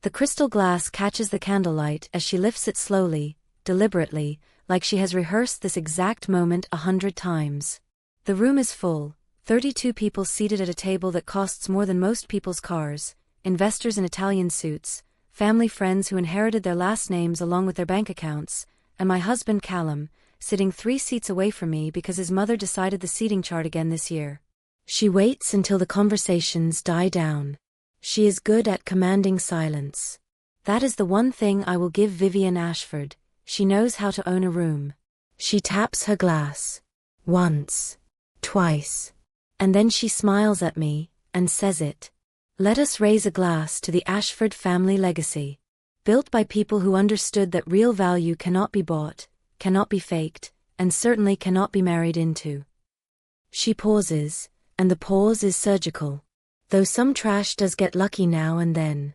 The crystal glass catches the candlelight as she lifts it slowly, deliberately, like she has rehearsed this exact moment 100 times. The room is full, 32 people seated at a table that costs more than most people's cars, investors in Italian suits, family friends who inherited their last names along with their bank accounts, and my husband Callum, sitting 3 seats away from me because his mother decided the seating chart again this year. She waits until the conversations die down. She is good at commanding silence. That is the one thing I will give Vivian Ashford. She knows how to own a room. She taps her glass. Once. Twice. And then she smiles at me, and says it. Let us raise a glass to the Ashford family legacy. Built by people who understood that real value cannot be bought, cannot be faked, and certainly cannot be married into. She pauses, and the pause is surgical. Though some trash does get lucky now and then.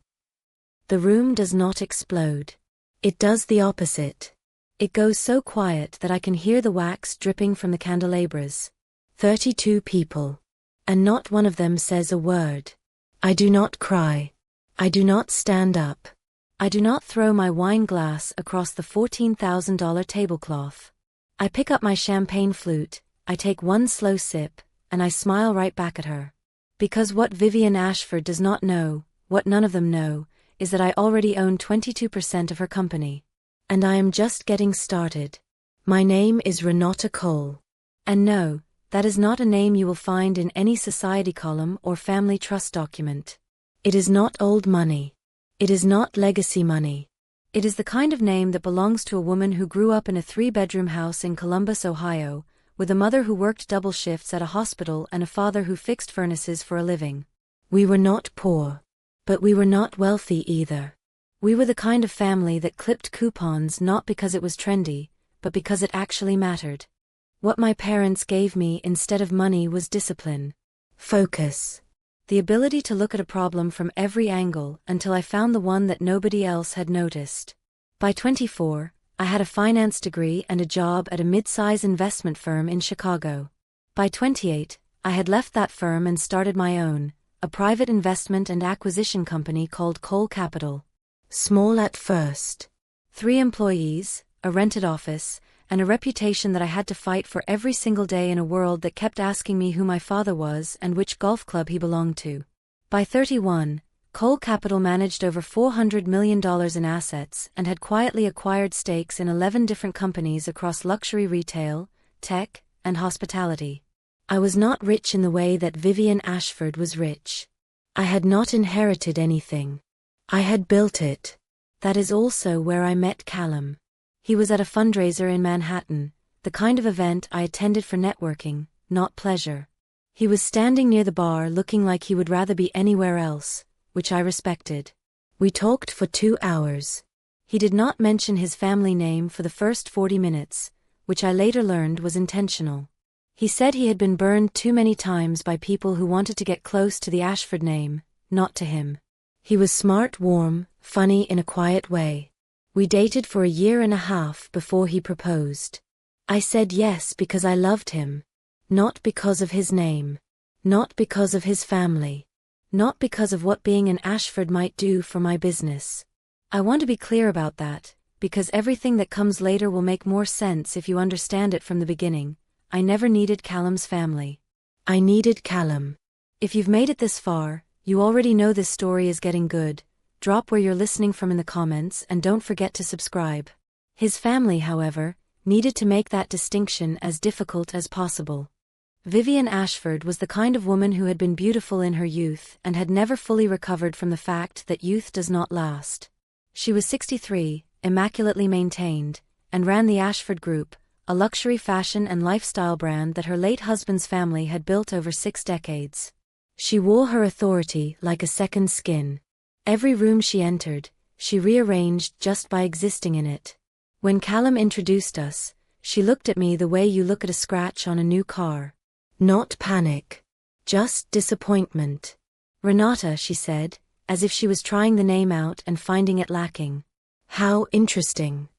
The room does not explode. It does the opposite. It goes so quiet that I can hear the wax dripping from the candelabras. 32 people. And not one of them says a word. I do not cry. I do not stand up. I do not throw my wine glass across the $14,000 tablecloth. I pick up my champagne flute, I take one slow sip, and I smile right back at her. Because what Vivian Ashford does not know, what none of them know, is that I already own 22% of her company. And I am just getting started. My name is Renata Cole. And no, that is not a name you will find in any society column or family trust document. It is not old money. It is not legacy money. It is the kind of name that belongs to a woman who grew up in a 3-bedroom house in Columbus, Ohio, with a mother who worked double shifts at a hospital and a father who fixed furnaces for a living. We were not poor. But we were not wealthy either. We were the kind of family that clipped coupons not because it was trendy, but because it actually mattered. What my parents gave me instead of money was discipline. Focus. The ability to look at a problem from every angle until I found the one that nobody else had noticed. By 24, I had a finance degree and a job at a mid-size investment firm in Chicago. By 28, I had left that firm and started my own, a private investment and acquisition company called Cole Capital. Small at first. 3 employees, a rented office, and a reputation that I had to fight for every single day in a world that kept asking me who my father was and which golf club he belonged to. By 31, Cole Capital managed over $400 million in assets and had quietly acquired stakes in 11 different companies across luxury retail, tech, and hospitality. I was not rich in the way that Vivian Ashford was rich. I had not inherited anything. I had built it. That is also where I met Callum. He was at a fundraiser in Manhattan, the kind of event I attended for networking, not pleasure. He was standing near the bar looking like he would rather be anywhere else, which I respected. We talked for 2 hours. He did not mention his family name for the first 40 minutes, which I later learned was intentional. He said he had been burned too many times by people who wanted to get close to the Ashford name, not to him. He was smart, warm, funny in a quiet way. We dated for 1.5 years before he proposed. I said yes because I loved him. Not because of his name. Not because of his family. Not because of what being an Ashford might do for my business. I want to be clear about that, because everything that comes later will make more sense if you understand it from the beginning. I never needed Callum's family. I needed Callum. If you've made it this far, you already know this story is getting good. Drop where you're listening from in the comments and don't forget to subscribe. His family, however, needed to make that distinction as difficult as possible. Vivian Ashford was the kind of woman who had been beautiful in her youth and had never fully recovered from the fact that youth does not last. She was 63, immaculately maintained, and ran the Ashford Group, a luxury fashion and lifestyle brand that her late husband's family had built over 6 decades. She wore her authority like a second skin. Every room she entered, she rearranged just by existing in it. When Callum introduced us, she looked at me the way you look at a scratch on a new car. Not panic. Just disappointment. Renata, she said, as if she was trying the name out and finding it lacking. How interesting.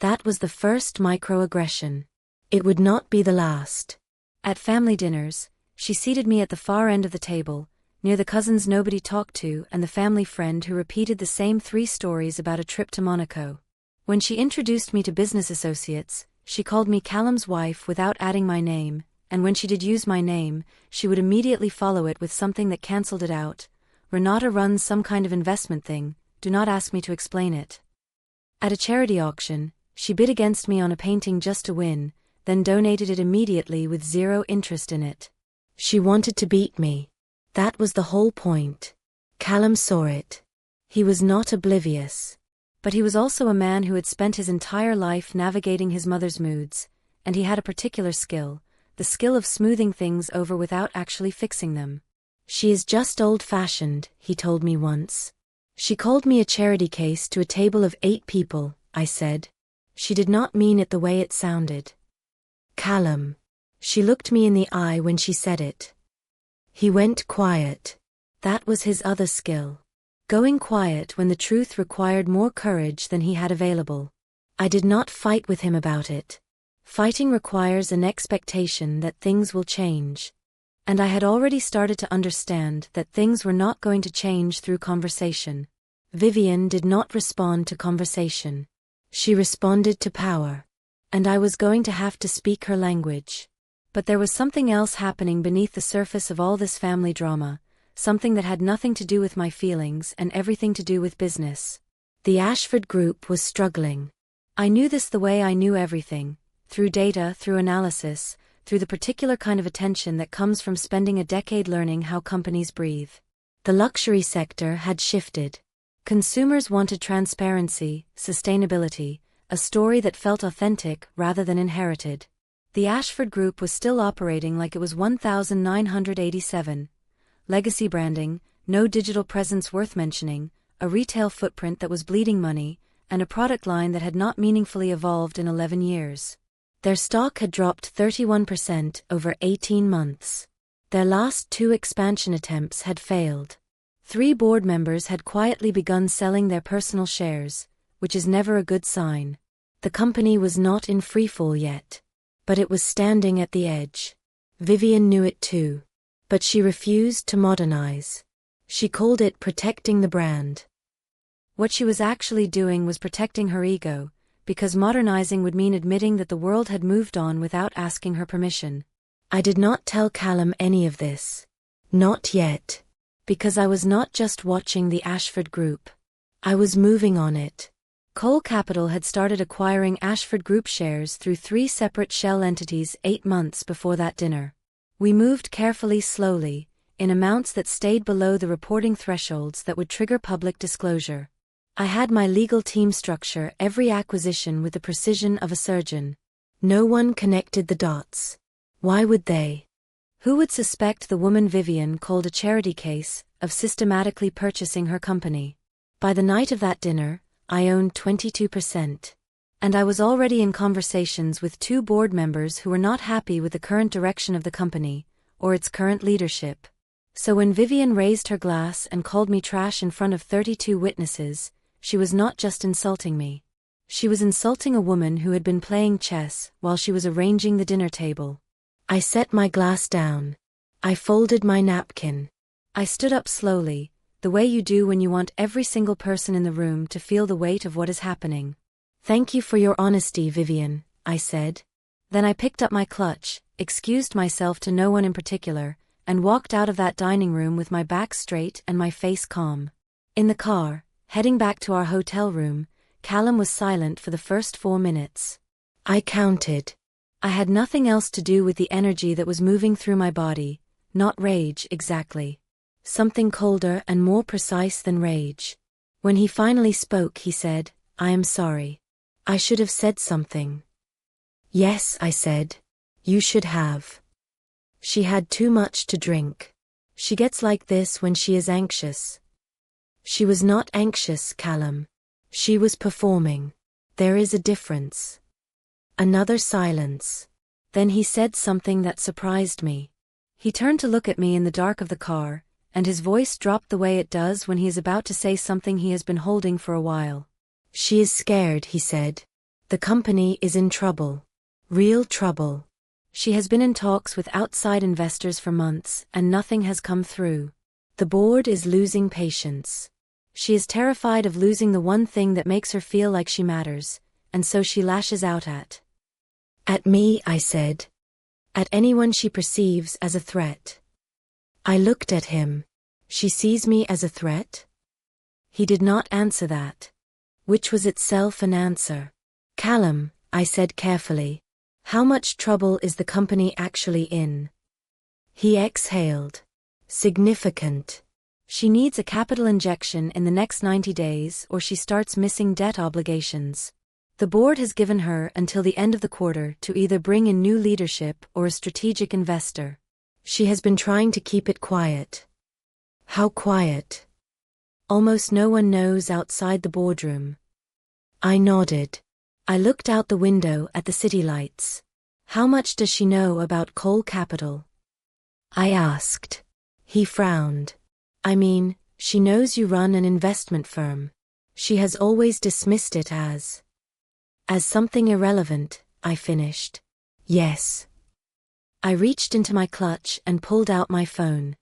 That was the first microaggression. It would not be the last. At family dinners, she seated me at the far end of the table, near the cousins nobody talked to and the family friend who repeated the same 3 stories about a trip to Monaco. When she introduced me to business associates, she called me Callum's wife without adding my name, and when she did use my name, she would immediately follow it with something that cancelled it out. Renata runs some kind of investment thing, do not ask me to explain it. At a charity auction, she bid against me on a painting just to win, then donated it immediately with 0 interest in it. She wanted to beat me. That was the whole point. Callum saw it. He was not oblivious. But he was also a man who had spent his entire life navigating his mother's moods, and he had a particular skill, the skill of smoothing things over without actually fixing them. She is just old-fashioned, he told me once. She called me a charity case to a table of 8 people, I said. She did not mean it the way it sounded. Callum. She looked me in the eye when she said it. He went quiet. That was his other skill. Going quiet when the truth required more courage than he had available. I did not fight with him about it. Fighting requires an expectation that things will change. And I had already started to understand that things were not going to change through conversation. Vivian did not respond to conversation. She responded to power. And I was going to have to speak her language. But there was something else happening beneath the surface of all this family drama, something that had nothing to do with my feelings and everything to do with business. The Ashford Group was struggling. I knew this the way I knew everything, through data, through analysis, through the particular kind of attention that comes from spending a decade learning how companies breathe. The luxury sector had shifted. Consumers wanted transparency, sustainability, a story that felt authentic rather than inherited. The Ashford Group was still operating like it was 1987. Legacy branding, no digital presence worth mentioning, a retail footprint that was bleeding money, and a product line that had not meaningfully evolved in 11 years. Their stock had dropped 31% over 18 months. Their last 2 expansion attempts had failed. 3 board members had quietly begun selling their personal shares, which is never a good sign. The company was not in freefall yet. But it was standing at the edge. Vivian knew it too. But she refused to modernize. She called it protecting the brand. What she was actually doing was protecting her ego, because modernizing would mean admitting that the world had moved on without asking her permission. I did not tell Callum any of this. Not yet. Because I was not just watching the Ashford Group. I was moving on it. Cole Capital had started acquiring Ashford Group shares through 3 separate shell entities 8 months before that dinner. We moved carefully, slowly, in amounts that stayed below the reporting thresholds that would trigger public disclosure. I had my legal team structure every acquisition with the precision of a surgeon. No one connected the dots. Why would they? Who would suspect the woman Vivian called a charity case of systematically purchasing her company? By the night of that dinner, I owned 22%. And I was already in conversations with 2 board members who were not happy with the current direction of the company, or its current leadership. So when Vivian raised her glass and called me trash in front of 32 witnesses, she was not just insulting me. She was insulting a woman who had been playing chess while she was arranging the dinner table. I set my glass down. I folded my napkin. I stood up slowly, the way you do when you want every single person in the room to feel the weight of what is happening. Thank you for your honesty, Vivian, I said. Then I picked up my clutch, excused myself to no one in particular, and walked out of that dining room with my back straight and my face calm. In the car, heading back to our hotel room, Callum was silent for the first 4 minutes. I counted. I had nothing else to do with the energy that was moving through my body, not rage exactly. Something colder and more precise than rage. When he finally spoke, he said, "I am sorry. I should have said something." "Yes," I said. "You should have." She had too much to drink. She gets like this when she is anxious. She was not anxious, Callum. She was performing. There is a difference. Another silence. Then he said something that surprised me. He turned to look at me in the dark of the car, and his voice dropped the way it does when he is about to say something he has been holding for a while. "She is scared," he said. "The company is in trouble. Real trouble. She has been in talks with outside investors for months and nothing has come through. The board is losing patience. She is terrified of losing the one thing that makes her feel like she matters, and so she lashes out at me, I said. At anyone she perceives as a threat. I looked at him. She sees me as a threat? He did not answer that, which was itself an answer. Callum, I said carefully, how much trouble is the company actually in? He exhaled. Significant. She needs a capital injection in the next 90 days or she starts missing debt obligations. The board has given her until the end of the quarter to either bring in new leadership or a strategic investor. She has been trying to keep it quiet. How quiet? Almost no one knows outside the boardroom. I nodded. I looked out the window at the city lights. How much does she know about Cole Capital? I asked. He frowned. I mean, she knows you run an investment firm. She has always dismissed it as something irrelevant, I finished. Yes. I reached into my clutch and pulled out my phone.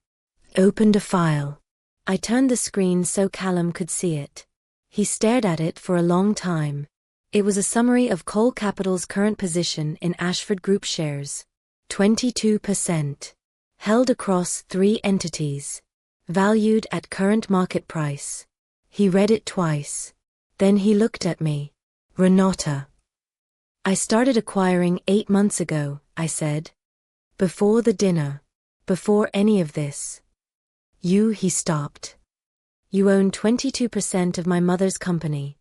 Opened a file. I turned the screen so Callum could see it. He stared at it for a long time. It was a summary of Cole Capital's current position in Ashford Group shares. 22%. Held across 3 entities. Valued at current market price. He read it twice. Then he looked at me. Renata. I started acquiring 8 months ago, I said. Before the dinner. Before any of this. He stopped. You own 22% of my mother's company.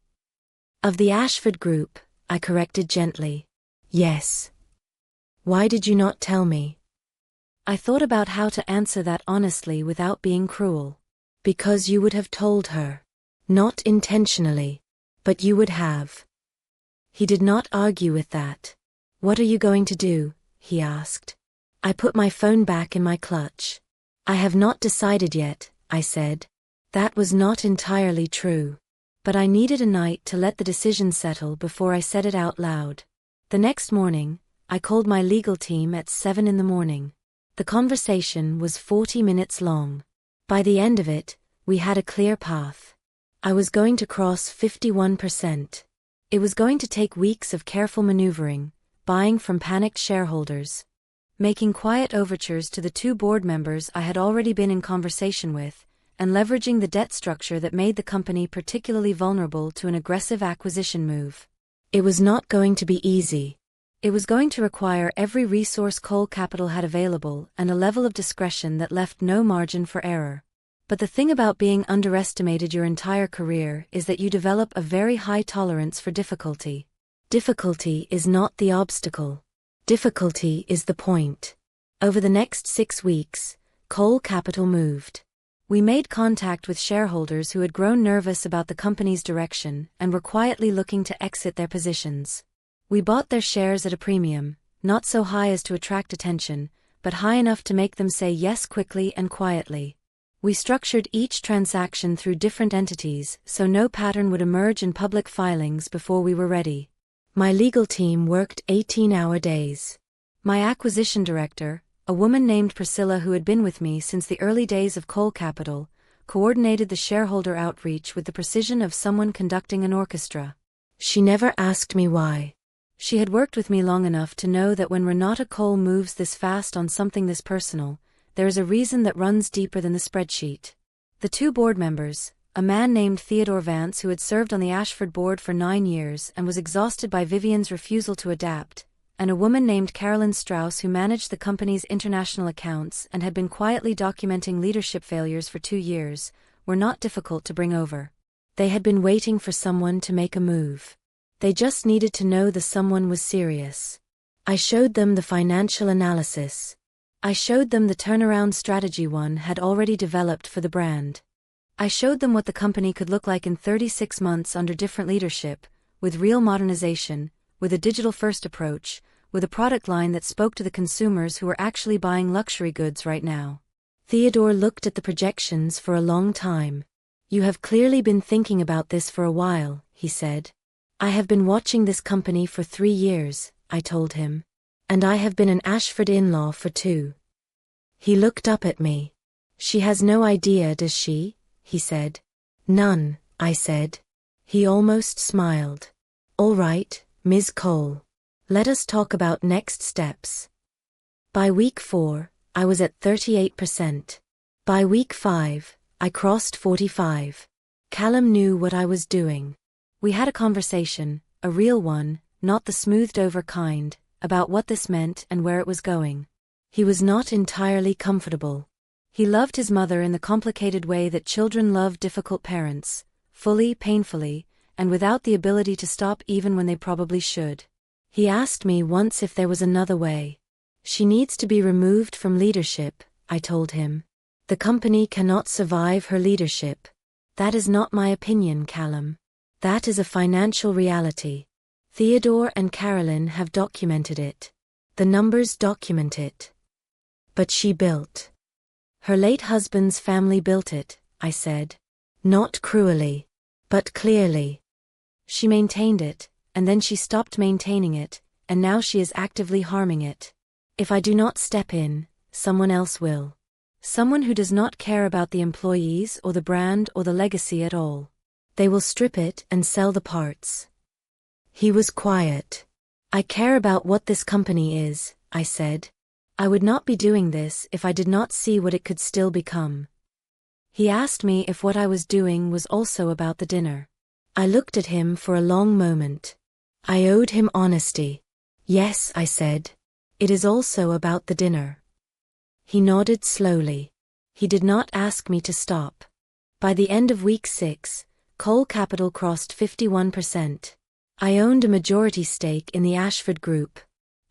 Of the Ashford Group, I corrected gently. Yes. Why did you not tell me? I thought about how to answer that honestly without being cruel. Because you would have told her. Not intentionally. But you would have. He did not argue with that. What are you going to do? He asked. I put my phone back in my clutch. I have not decided yet, I said. That was not entirely true. But I needed a night to let the decision settle before I said it out loud. The next morning, I called my legal team at 7 in the morning. The conversation was 40 minutes long. By the end of it, we had a clear path. I was going to cross 51%. It was going to take weeks of careful maneuvering, buying from panicked shareholders, making quiet overtures to the 2 board members I had already been in conversation with, and leveraging the debt structure that made the company particularly vulnerable to an aggressive acquisition move. It was not going to be easy. It was going to require every resource Cole Capital had available and a level of discretion that left no margin for error. But the thing about being underestimated your entire career is that you develop a very high tolerance for difficulty. Difficulty is not the obstacle. Difficulty is the point. Over the next 6 weeks, Cole Capital moved. We made contact with shareholders who had grown nervous about the company's direction and were quietly looking to exit their positions. We bought their shares at a premium, not so high as to attract attention, but high enough to make them say yes quickly and quietly. We structured each transaction through different entities so no pattern would emerge in public filings before we were ready. My legal team worked 18-hour days. My acquisition director, a woman named Priscilla who had been with me since the early days of Cole Capital, coordinated the shareholder outreach with the precision of someone conducting an orchestra. She never asked me why. She had worked with me long enough to know that when Renata Cole moves this fast on something this personal, there is a reason that runs deeper than the spreadsheet. The 2 board members, a man named Theodore Vance who had served on the Ashford board for 9 years and was exhausted by Vivian's refusal to adapt, and a woman named Carolyn Strauss who managed the company's international accounts and had been quietly documenting leadership failures for 2 years, were not difficult to bring over. They had been waiting for someone to make a move. They just needed to know the someone was serious. I showed them the financial analysis. I showed them the turnaround strategy one had already developed for the brand. I showed them what the company could look like in 36 months under different leadership, with real modernization, with a digital-first approach, with a product line that spoke to the consumers who were actually buying luxury goods right now. Theodore looked at the projections for a long time. You have clearly been thinking about this for a while, he said. I have been watching this company for 3 years, I told him. And I have been an Ashford in-law for 2. He looked up at me. She has no idea, does she? He said. None, I said. He almost smiled. All right, Ms. Cole. Let us talk about next steps. By week 4, I was at 38%. By week 5, I crossed 45. Callum knew what I was doing. We had a conversation, a real one, not the smoothed-over kind, about what this meant and where it was going. He was not entirely comfortable. He loved his mother in the complicated way that children love difficult parents, fully, painfully, and without the ability to stop even when they probably should. He asked me once if there was another way. She needs to be removed from leadership, I told him. The company cannot survive her leadership. That is not my opinion, Callum. That is a financial reality. Theodore and Carolyn have documented it. The numbers document it. But she built. Her late husband's family built it, I said. Not cruelly, but clearly. She maintained it, and then she stopped maintaining it, and now she is actively harming it. If I do not step in, someone else will. Someone who does not care about the employees or the brand or the legacy at all. They will strip it and sell the parts. He was quiet. I care about what this company is, I said. I would not be doing this if I did not see what it could still become. He asked me if what I was doing was also about the dinner. I looked at him for a long moment. I owed him honesty. Yes, I said. It is also about the dinner. He nodded slowly. He did not ask me to stop. By the end of week 6, Cole Capital crossed 51%. I owned a majority stake in the Ashford Group.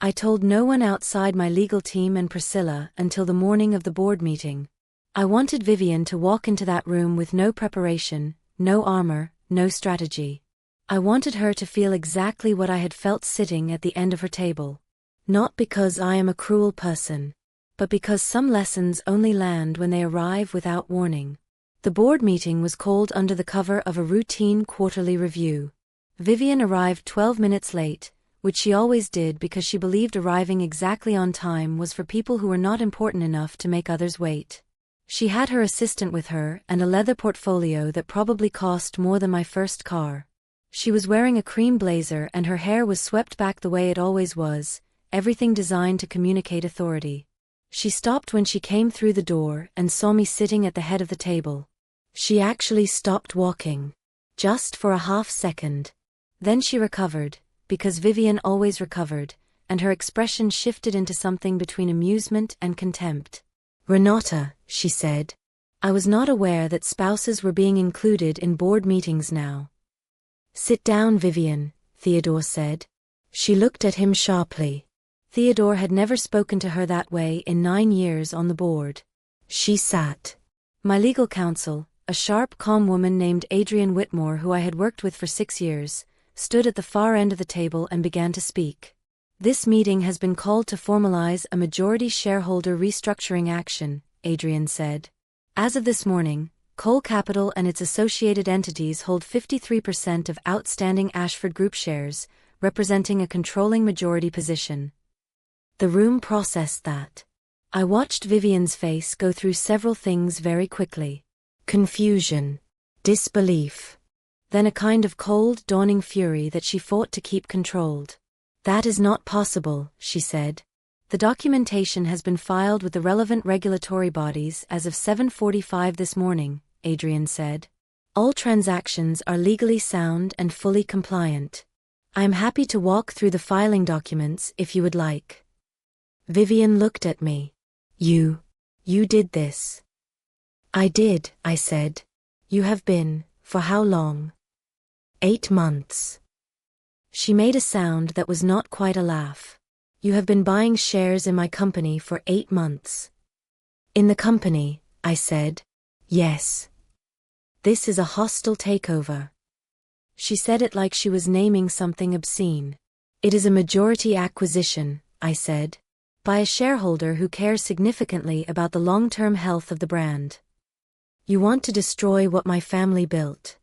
I told no one outside my legal team and Priscilla until the morning of the board meeting. I wanted Vivian to walk into that room with no preparation, no armor, no strategy. I wanted her to feel exactly what I had felt sitting at the end of her table. Not because I am a cruel person, but because some lessons only land when they arrive without warning. The board meeting was called under the cover of a routine quarterly review. Vivian arrived 12 minutes late, which she always did because she believed arriving exactly on time was for people who were not important enough to make others wait. She had her assistant with her and a leather portfolio that probably cost more than my first car. She was wearing a cream blazer and her hair was swept back the way it always was, everything designed to communicate authority. She stopped when she came through the door and saw me sitting at the head of the table. She actually stopped walking. Just for a half second. Then she recovered, because Vivian always recovered, and her expression shifted into something between amusement and contempt. Renata, she said. I was not aware that spouses were being included in board meetings now. Sit down, Vivian, Theodore said. She looked at him sharply. Theodore had never spoken to her that way in 9 years on the board. She sat. My legal counsel, a sharp, calm woman named Adrienne Whitmore who I had worked with for 6 years, stood at the far end of the table and began to speak. This meeting has been called to formalize a majority shareholder restructuring action, Adrienne said. As of this morning, Cole Capital and its associated entities hold 53% of outstanding Ashford Group shares, representing a controlling majority position. The room processed that. I watched Vivian's face go through several things very quickly. Confusion. Disbelief. Then a kind of cold, dawning fury that she fought to keep controlled. That is not possible, she said. The documentation has been filed with the relevant regulatory bodies as of 7:45 this morning, Adrienne said. All transactions are legally sound and fully compliant. I am happy to walk through the filing documents if you would like. Vivian looked at me. You did this. I did, I said. You have been, for how long? 8 months. She made a sound that was not quite a laugh. You have been buying shares in my company for 8 months. In the company, I said. Yes. This is a hostile takeover. She said it like she was naming something obscene. It is a majority acquisition, I said. By a shareholder who cares significantly about the long-term health of the brand. You want to destroy what my family built.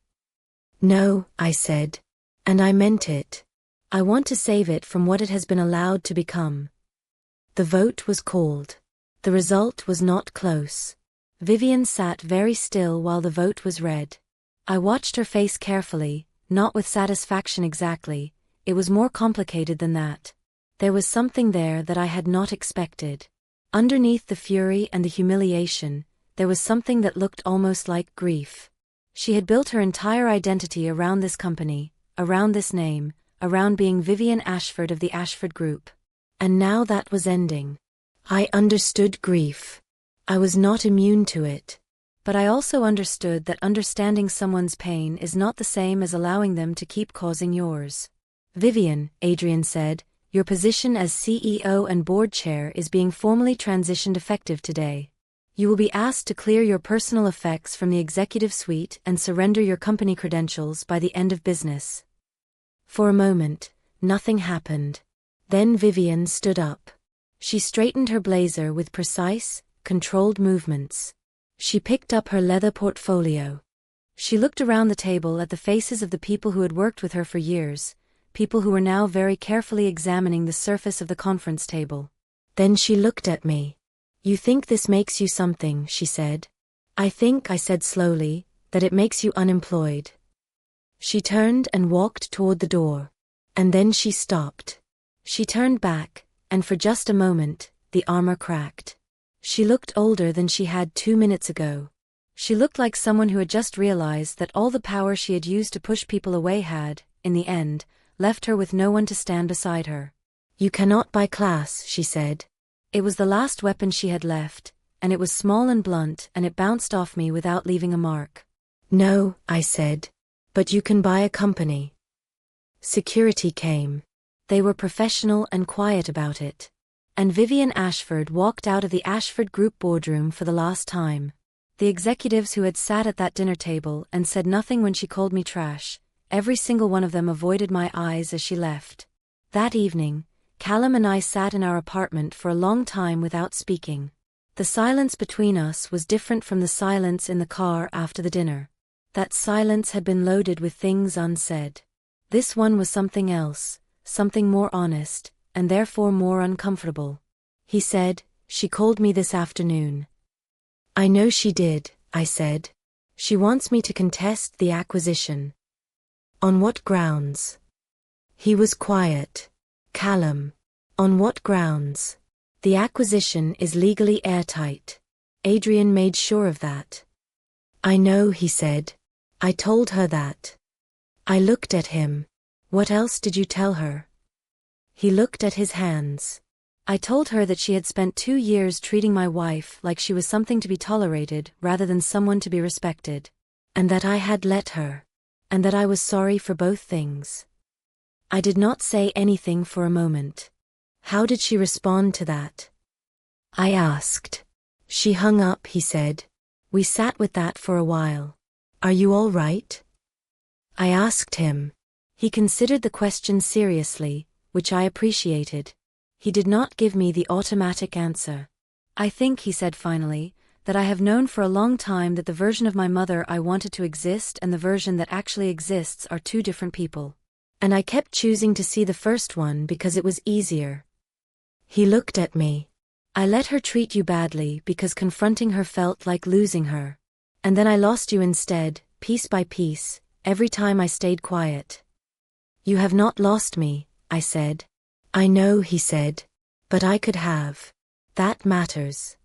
No, I said. And I meant it. I want to save it from what it has been allowed to become. The vote was called. The result was not close. Vivian sat very still while the vote was read. I watched her face carefully, not with satisfaction exactly. It was more complicated than that. There was something there that I had not expected. Underneath the fury and the humiliation, there was something that looked almost like grief. She had built her entire identity around this company, around this name, around being Vivian Ashford of the Ashford Group. And now that was ending. I understood grief. I was not immune to it. But I also understood that understanding someone's pain is not the same as allowing them to keep causing yours. Vivian, Adrian said, your position as CEO and board chair is being formally transitioned effective today. You will be asked to clear your personal effects from the executive suite and surrender your company credentials by the end of business. For a moment, nothing happened. Then Vivian stood up. She straightened her blazer with precise, controlled movements. She picked up her leather portfolio. She looked around the table at the faces of the people who had worked with her for years, people who were now very carefully examining the surface of the conference table. Then she looked at me. You think this makes you something, she said. I think, I said slowly, that it makes you unemployed. She turned and walked toward the door. And then she stopped. She turned back, and for just a moment, the armor cracked. She looked older than she had 2 minutes ago. She looked like someone who had just realized that all the power she had used to push people away had, in the end, left her with no one to stand beside her. You cannot buy class, she said. It was the last weapon she had left, and it was small and blunt, and it bounced off me without leaving a mark. No, I said. But you can buy a company. Security came. They were professional and quiet about it. And Vivian Ashford walked out of the Ashford Group boardroom for the last time. The executives who had sat at that dinner table and said nothing when she called me trash, every single one of them avoided my eyes as she left. That evening, Callum and I sat in our apartment for a long time without speaking. The silence between us was different from the silence in the car after the dinner. That silence had been loaded with things unsaid. This one was something else, something more honest, and therefore more uncomfortable. He said, she called me this afternoon. I know she did, I said. She wants me to contest the acquisition. On what grounds? He was quiet. Callum. On what grounds? The acquisition is legally airtight. Adrian made sure of that. I know, he said. I told her that. I looked at him. What else did you tell her? He looked at his hands. I told her that she had spent 2 years treating my wife like she was something to be tolerated rather than someone to be respected. And that I had let her. And that I was sorry for both things. I did not say anything for a moment. How did she respond to that? I asked. She hung up, he said. We sat with that for a while. Are you all right? I asked him. He considered the question seriously, which I appreciated. He did not give me the automatic answer. I think, he said finally, that I have known for a long time that the version of my mother I wanted to exist and the version that actually exists are 2 different people. And I kept choosing to see the first one because it was easier. He looked at me. I let her treat you badly because confronting her felt like losing her. And then I lost you instead, piece by piece, every time I stayed quiet. You have not lost me, I said. I know, he said. But I could have. That matters.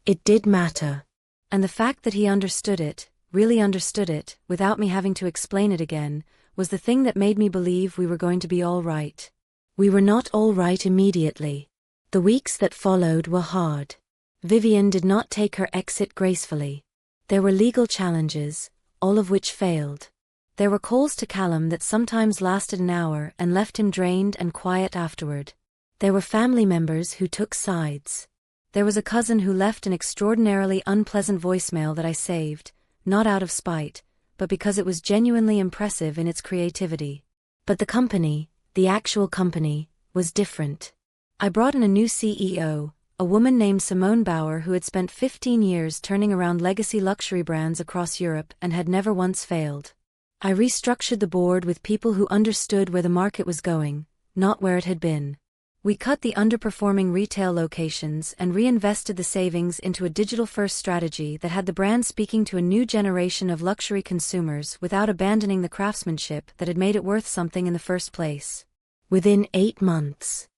It did matter. And the fact that he understood it, really understood it, without me having to explain it again, was the thing that made me believe we were going to be all right. We were not all right immediately. The weeks that followed were hard. Vivian did not take her exit gracefully. There were legal challenges, all of which failed. There were calls to Callum that sometimes lasted an hour and left him drained and quiet afterward. There were family members who took sides. There was a cousin who left an extraordinarily unpleasant voicemail that I saved, not out of spite, but because it was genuinely impressive in its creativity. But the company, the actual company, was different. I brought in a new CEO, a woman named Simone Bauer who had spent 15 years turning around legacy luxury brands across Europe and had never once failed. I restructured the board with people who understood where the market was going, not where it had been. We cut the underperforming retail locations and reinvested the savings into a digital-first strategy that had the brand speaking to a new generation of luxury consumers without abandoning the craftsmanship that had made it worth something in the first place. Within 8 months,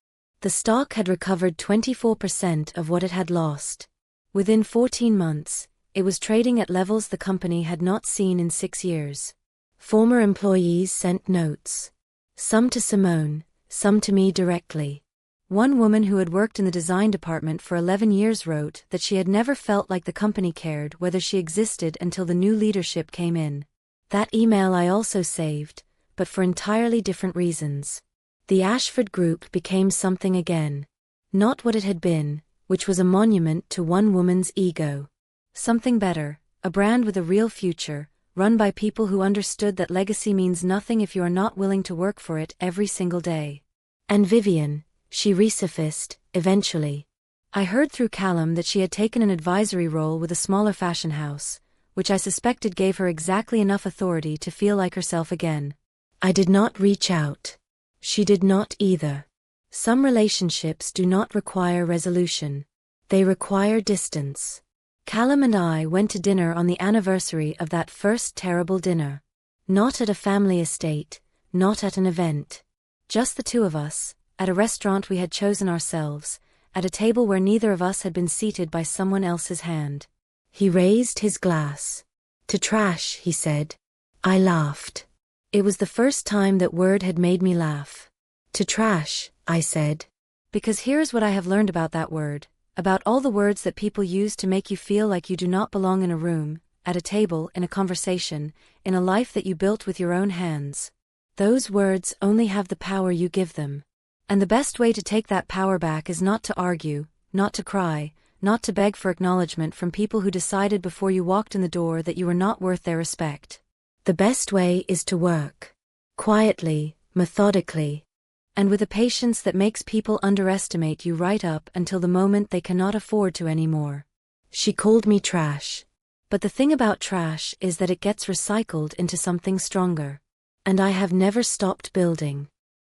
the stock had recovered 24% of what it had lost. Within 14 months, it was trading at levels the company had not seen in 6 years. Former employees sent notes. Some to Simone, some to me directly. One woman who had worked in the design department for 11 years wrote that she had never felt like the company cared whether she existed until the new leadership came in. That email I also saved, but for entirely different reasons. The Ashford Group became something again. Not what it had been, which was a monument to one woman's ego. Something better, a brand with a real future, run by people who understood that legacy means nothing if you are not willing to work for it every single day. And Vivian, she resurfaced, eventually. I heard through Callum that she had taken an advisory role with a smaller fashion house, which I suspected gave her exactly enough authority to feel like herself again. I did not reach out. She did not either. Some relationships do not require resolution. They require distance. Callum and I went to dinner on the anniversary of that first terrible dinner. Not at a family estate, not at an event. Just the two of us, at a restaurant we had chosen ourselves, at a table where neither of us had been seated by someone else's hand. He raised his glass. "To trash," he said. I laughed. It was the first time that word had made me laugh. "To trash," I said. Because here's what I have learned about that word, about all the words that people use to make you feel like you do not belong in a room, at a table, in a conversation, in a life that you built with your own hands. Those words only have the power you give them. And the best way to take that power back is not to argue, not to cry, not to beg for acknowledgement from people who decided before you walked in the door that you were not worth their respect. The best way is to work. Quietly, methodically. And with a patience that makes people underestimate you right up until the moment they cannot afford to anymore. She called me trash. But the thing about trash is that it gets recycled into something stronger. And I have never stopped building.